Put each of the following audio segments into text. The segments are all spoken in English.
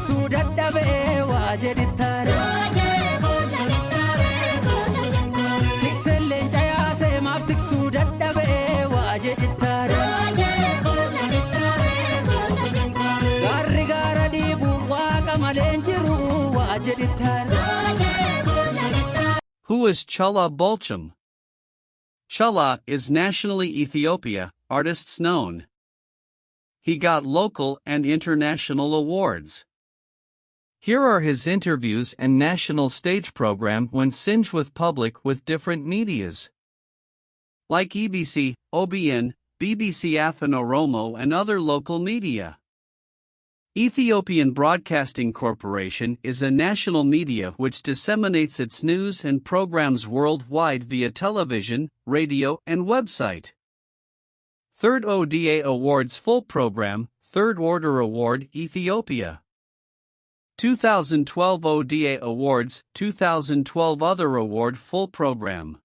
tiksuu dadhabee waa jedhittaare. Tikselleen cayaasee maaf tiksuu dadhabee waa jedhittaare. Gaarri gaara dhiibu waaqa maleen jiru waa jedhittaare. Who is Caalaa Bultumee? Caalaa is nationally Ethiopia artists known. He got local and international awards. Here are his interviews and national stage program when singed with public with different medias. Like EBC, OBN, BBC Afan Oromo and other local media. Ethiopian Broadcasting Corporation is a national media which disseminates its news and programs worldwide via television, radio and website. Third ODA Awards Full Program, Third Order Award Ethiopia. 2012 ODA Awards, 2012 Other Award Full Program.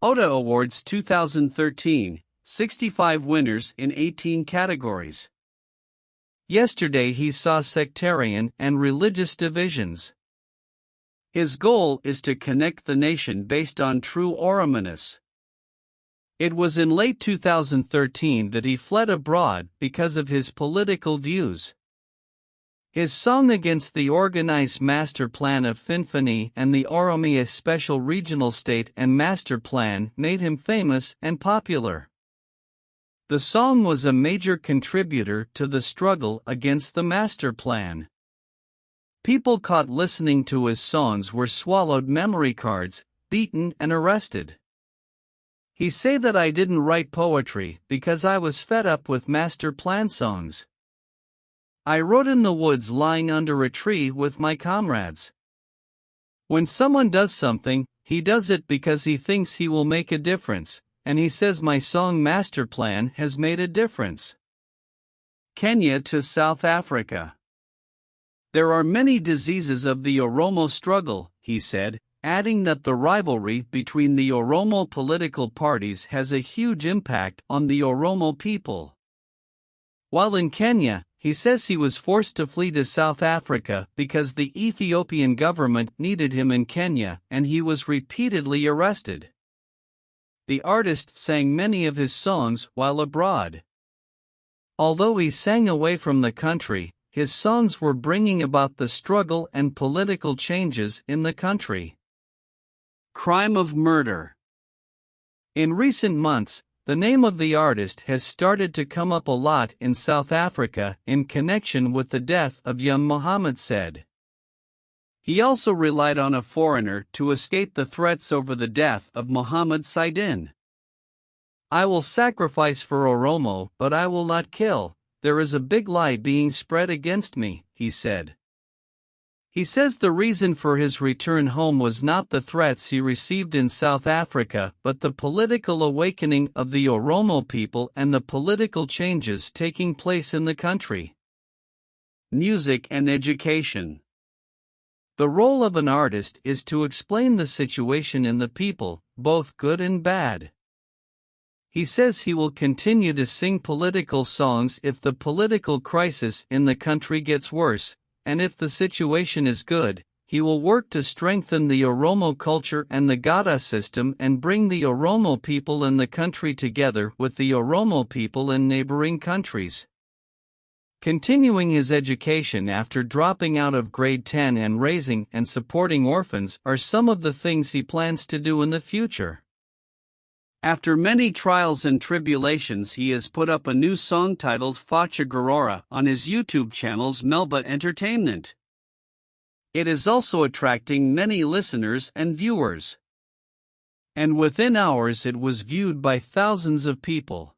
ODA Awards 2013, 65 winners in 18 categories. Yesterday he saw sectarian and religious divisions. His goal is to connect the nation based on true Oromoness. It was in late 2013 that he fled abroad because of his political views. His song against the organized master plan of Finfinee and the Oromia Special Regional State and Master Plan made him famous and popular. The song was a major contributor to the struggle against the master plan. People caught listening to his songs were swallowed memory cards, beaten and arrested. He say that I didn't write poetry because I was fed up with master plan songs. I wrote in the woods lying under a tree with my comrades. When someone does something, he does it because he thinks he will make a difference, and he says my song Master Plan has made a difference. Kenya to South Africa. There are many diseases of the Oromo struggle, he said, adding that the rivalry between the Oromo political parties has a huge impact on the Oromo people. While in Kenya, he says he was forced to flee to South Africa because the Ethiopian government needed him in Kenya and he was repeatedly arrested. The artist sang many of his songs while abroad. Although he sang away from the country, his songs were bringing about the struggle and political changes in the country. Crime of murder. In recent months, the name of the artist has started to come up a lot in South Africa in connection with the death of young Muhammad said. He also relied on a foreigner to escape the threats over the death of Muhammad Saidin. I will sacrifice for Oromo, but I will not kill. There is a big lie being spread against me, he said. He says the reason for his return home was not the threats he received in South Africa but the political awakening of the Oromo people and the political changes taking place in the country. Music and education. The role of an artist is to explain the situation in the people, both good and bad. He says he will continue to sing political songs if the political crisis in the country gets worse, and if the situation is good, he will work to strengthen the Oromo culture and the Gada system and bring the Oromo people in the country together with the Oromo people in neighboring countries. Continuing his education after dropping out of grade 10 and raising and supporting orphans are some of the things he plans to do in the future. After many trials and tribulations, he has put up a new song titled Faacha Gorroorraa on his YouTube channel's Melba Entertainment. It is also attracting many listeners and viewers. And within hours it was viewed by thousands of people.